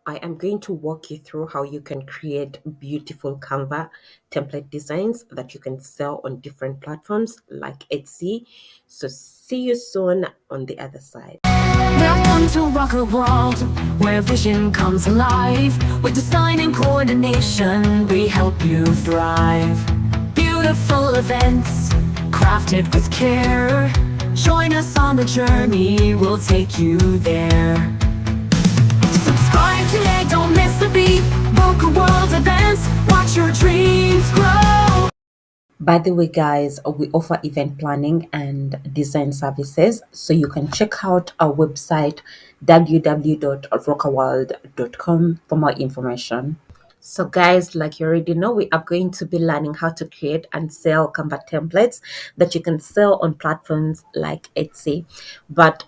I am going to walk you through how you can create beautiful Canva template designs that you can sell on different platforms like Etsy. So see you soon on the other side. Welcome to rock a world where vision comes alive. With design and coordination, we help you thrive. Beautiful events, crafted with care. Join us on the journey, we'll take you there. Subscribe today, don't miss a beat. Book a world events, watch your dreams grow. By the way, guys, we offer event planning and design services. So you can check out our website www.rockaworld.com for more information. So guys, like you already know, we are going to be learning how to create and sell Canva templates that you can sell on platforms like Etsy. But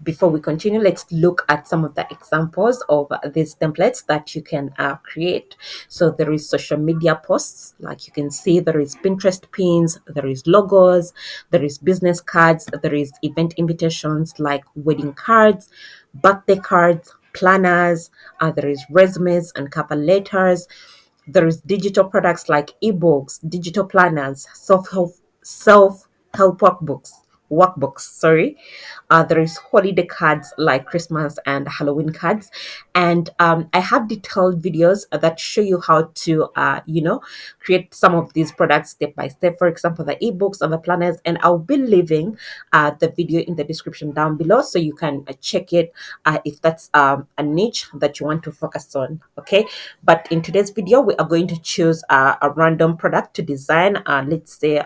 before we continue, let's look at some of the examples of these templates that you can create. So there is social media posts, like you can see there is Pinterest pins, there is logos, there is business cards, there is event invitations like wedding cards, birthday cards, planners, there is resumes and cover letters. There is digital products like ebooks, digital planners, self-help workbooks, sorry. There is holiday cards like Christmas and Halloween cards. And I have detailed videos that show you how to, create some of these products step by step. For example, the ebooks and the planners. And I'll be leaving the video in the description down below so you can check it if that's a niche that you want to focus on. Okay. But in today's video, we are going to choose a random product to design. Let's say,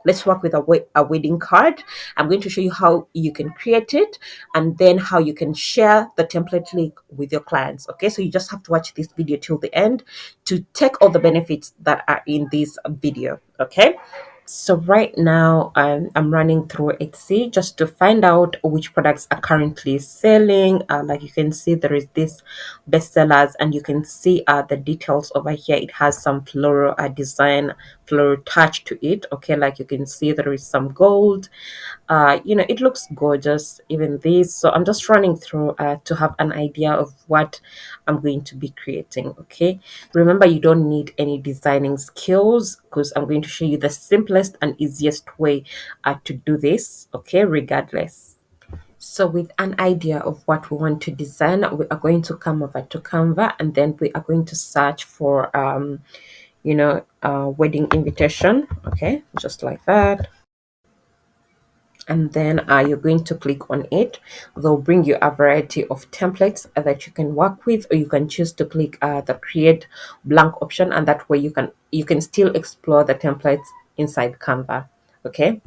let's work with a wedding card. I'm going to show you how you can create it and then how you can share the template link with your clients. Okay, so you just have to watch this video till the end to take all the benefits that are in this video. Okay. So right now I'm running through Etsy just to find out which products are currently selling. Like you can see, there is this bestsellers, and you can see the details over here. It has some floral design, floral touch to it. Okay, like you can see, there is some gold. It looks gorgeous, even this. So I'm just running through to have an idea of what I'm going to be creating. Okay, remember, you don't need any designing skills because I'm going to show you the simplest and easiest way to do this. Okay, regardless. So with an idea of what we want to design, we are going to come over to Canva, and then we are going to search for wedding invitation. Okay, just like that. And then you're going to click on it. They'll bring you a variety of templates that you can work with, or you can choose to click the create blank option, and that way you can still explore the templates inside Canva. Okay,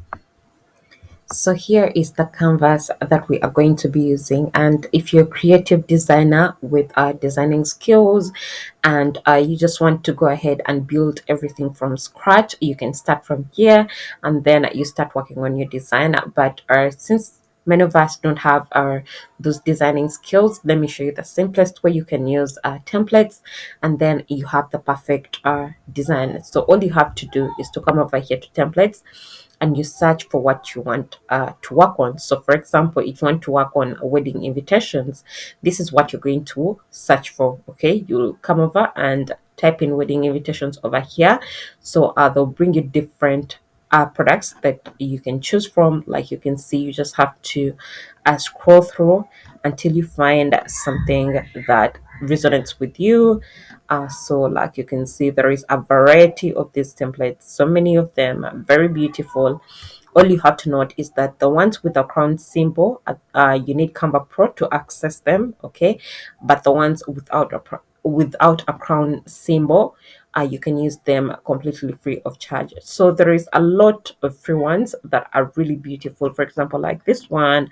so here is the canvas that we are going to be using. And if you're a creative designer with designing skills and you just want to go ahead and build everything from scratch, you can start from here and then you start working on your design. But since many of us don't have those designing skills, let me show you the simplest way you can use templates, and then you have the perfect design. So all you have to do is to come over here to templates and you search for what you want to work on. So for example, if you want to work on wedding invitations, this is what you're going to search for. Okay, you'll come over and type in wedding invitations over here. So they'll bring you different products that you can choose from. Like you can see, you just have to scroll through until you find something that resonates with you. So like you can see, there is a variety of these templates, so many of them are very beautiful. All you have to note is that the ones with a crown symbol, you need Canva Pro to access them. Okay, but the ones without a crown symbol, you can use them completely free of charge. So there is a lot of free ones that are really beautiful. For example, like this one,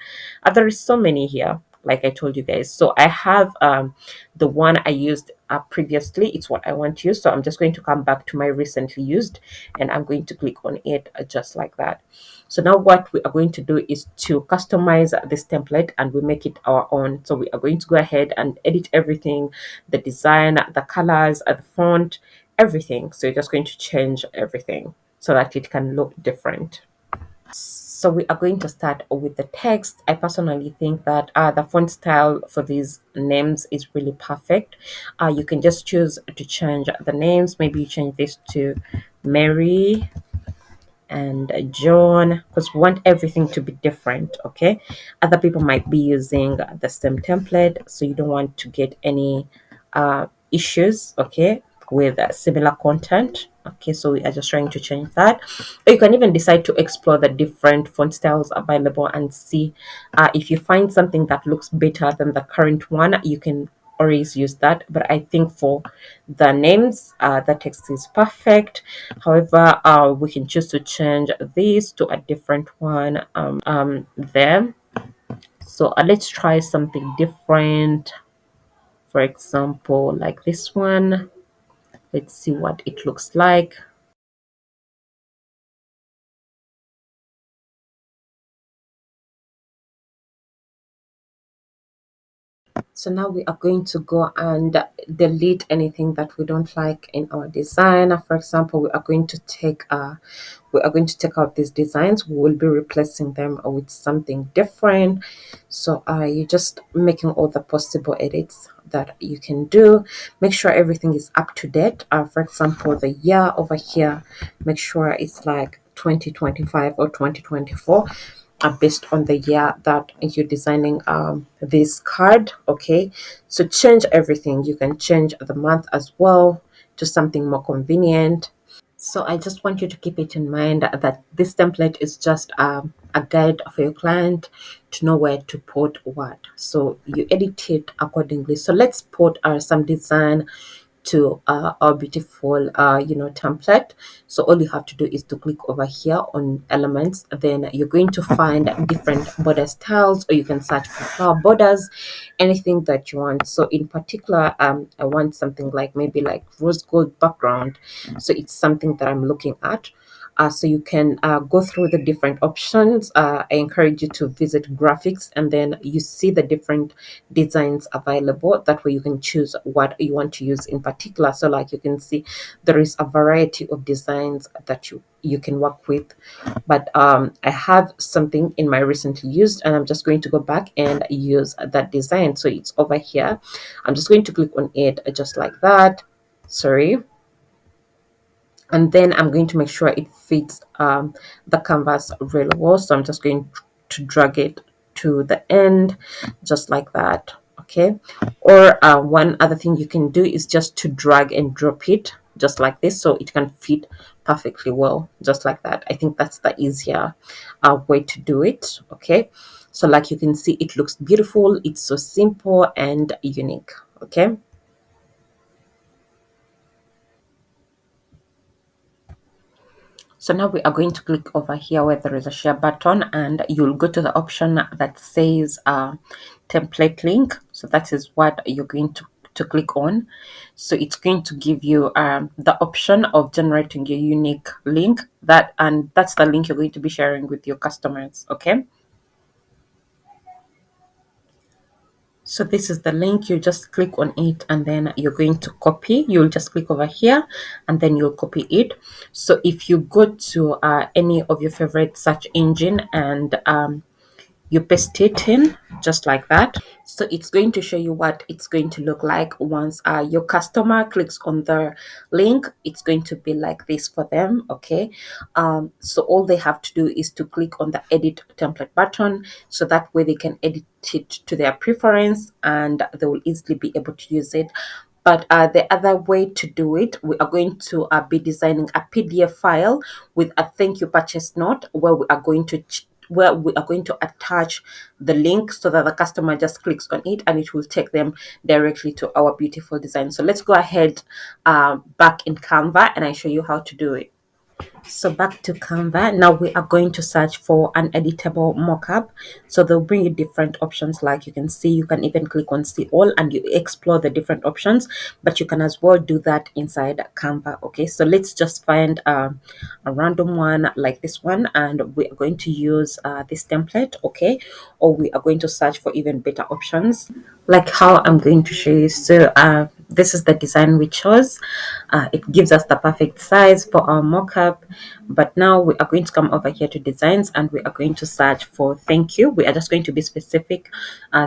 there is so many here, like I told you guys. So I have the one I used previously. It's what I want to use. So I'm just going to come back to my recently used, and I'm going to click on it just like that. So now what we are going to do is to customize this template and we make it our own. So we are going to go ahead and edit everything, the design, the colors, the font, everything. So you're just going to change everything so that it can look different. So we are going to start with the text. I personally think that the font style for these names is really perfect. You can just choose to change the names. Maybe you change this to Mary and John, because we want everything to be different. Okay, other people might be using the same template, so you don't want to get any issues, okay, with similar content. Okay, so we are just trying to change that. Or you can even decide to explore the different font styles available and see if you find something that looks better than the current one. You can always use that, but I think for the names, the text is perfect. However, we can choose to change this to a different one there. So let's try something different. For example, like this one. Let's see what it looks like. So now we are going to go and delete anything that we don't like in our design. For example, we are going to take out these designs. We will be replacing them with something different. So you're just making all the possible edits that you can do. Make sure everything is up to date. For example, the year over here, make sure it's like 2025 or 2024, based on the year that you're designing this card. Okay, so change everything. You can change the month as well to something more convenient. So I just want you to keep it in mind that this template is just a guide for your client to know where to put what. So you edit it accordingly. So let's put some design to our beautiful template. So all you have to do is to click over here on elements. Then you're going to find different border styles, or you can search for flower borders, anything that you want. So in particular, I want something like maybe like rose gold background. So it's something that I'm looking at. So you can go through the different options. I encourage you to visit graphics, and then you see the different designs available. That way you can choose what you want to use in particular. So like you can see, there is a variety of designs that you can work with. But I have something in my recently used, and I'm just going to go back and use that design. So it's over here. I'm just going to click on it just like that. Sorry. And then I'm going to make sure it fits the canvas really well. So I'm just going to drag it to the end, just like that. Okay. Or one other thing you can do is just to drag and drop it just like this, so it can fit perfectly well, just like that. I think that's the easier way to do it. Okay. So like you can see, it looks beautiful. It's so simple and unique. Okay. So now we are going to click over here where there is a share button, and you'll go to the option that says template link. So that is what you're going to click on. So it's going to give you the option of generating a unique link, and that's the link you're going to be sharing with your customers. Okay. So this is the link. You just click on it, and then you're going to copy. You'll just click over here, and then you'll copy it. So if you go to any of your favorite search engine, and you paste it in just like that, so it's going to show you what it's going to look like once your customer clicks on the link. It's going to be like this for them. Okay. So all they have to do is to click on the edit template button, so that way they can edit it to their preference, and they will easily be able to use it. But the other way to do it, we are going to be designing a PDF file with a thank you purchase note, where we are going to attach the link, so that the customer just clicks on it and it will take them directly to our beautiful design. So let's go ahead back in Canva, and I show you how to do it. So back to Canva. Now we are going to search for an editable mockup. So they'll bring you different options. Like you can see, you can even click on see all, and you explore the different options, but you can as well do that inside Canva. Okay, so let's just find a random one like this one, and we are going to use this template. Okay, or we are going to search for even better options, like how I'm going to show you. So this is the design we chose. It gives us the perfect size for our mockup. But now we are going to come over here to designs, and we are going to search for thank you. We are just going to be specific,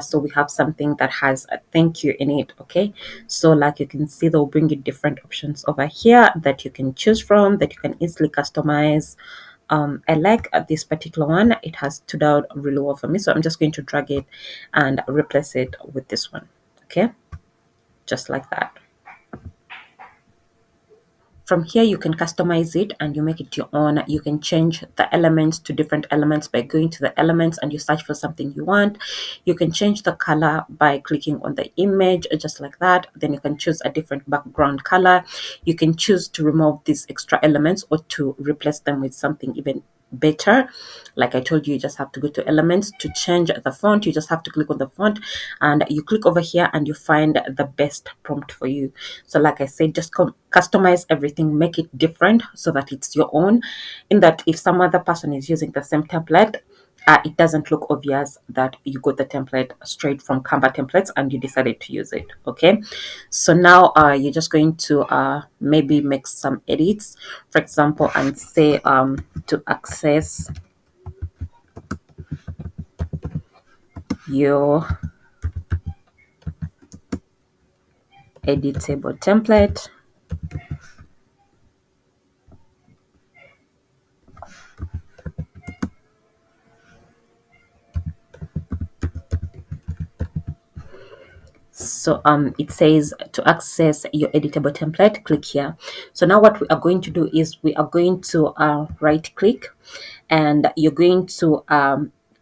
so we have something that has a thank you in it. Okay, so like you can see, they'll bring you different options over here that you can choose from, that you can easily customize. I like this particular one. It has stood out really well for me, so I'm just going to drag it and replace it with this one. Okay, just like that. From here, you can customize it and you make it your own. You can change the elements to different elements by going to the elements and you search for something you want. You can change the color by clicking on the image, just like that. Then you can choose a different background color. You can choose to remove these extra elements or to replace them with something even better. Like I told you, you just have to go to elements. To change the font, you just have to click on the font and you click over here and you find the best prompt for you. So like I said, just customize everything, make it different so that it's your own, in that if some other person is using the same template, it doesn't look obvious that you got the template straight from Canva templates and you decided to use it. Okay, so now you're just going to maybe make some edits, for example, and say to access your editable template. So it says to access your editable template, click here. So now what we are going to do is we are going to right click and you're going to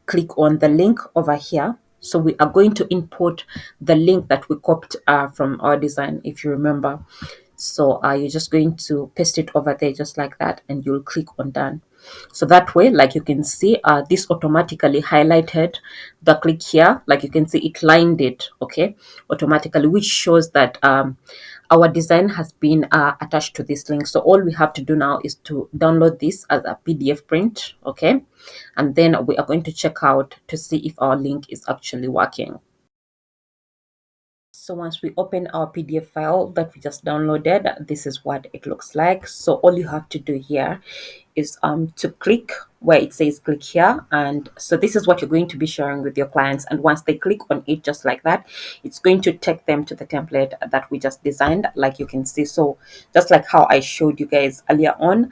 click on the link over here. So we are going to import the link that we copied from our design, if you remember. So you're just going to paste it over there just like that and you'll click on done. So that way, like you can see, this automatically highlighted the click here. Like you can see, it lined it, okay, automatically, which shows that our design has been attached to this link. So all we have to do now is to download this as a PDF print, okay, and then we are going to check out to see if our link is actually working. So once we open our PDF file that we just downloaded, this is what it looks like. So all you have to do here is to click where it says click here, and so this is what you're going to be sharing with your clients. And once they click on it just like that, it's going to take them to the template that we just designed, like you can see. So just like how I showed you guys earlier on,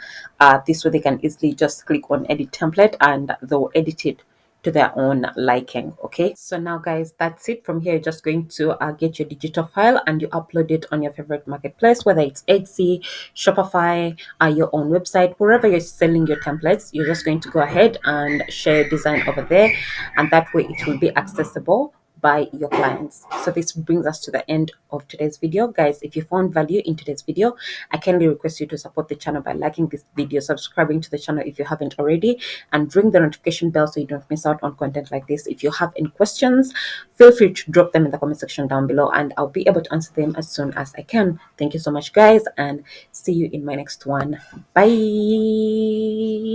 this way they can easily just click on edit template and they'll edit it to their own liking. Okay, so now guys, that's it. From here, you're just going to get your digital file and you upload it on your favorite marketplace, whether it's Etsy, Shopify, your own website, wherever you're selling your templates. You're just going to go ahead and share your design over there, and that way it will be accessible by your clients. So this brings us to the end of today's video. Guys, if you found value in today's video, I kindly request you to support the channel by liking this video, subscribing to the channel if you haven't already, and ring the notification bell so you don't miss out on content like this. If you have any questions, feel free to drop them in the comment section down below and I'll be able to answer them as soon as I can. Thank you so much guys, and see you in my next one. Bye.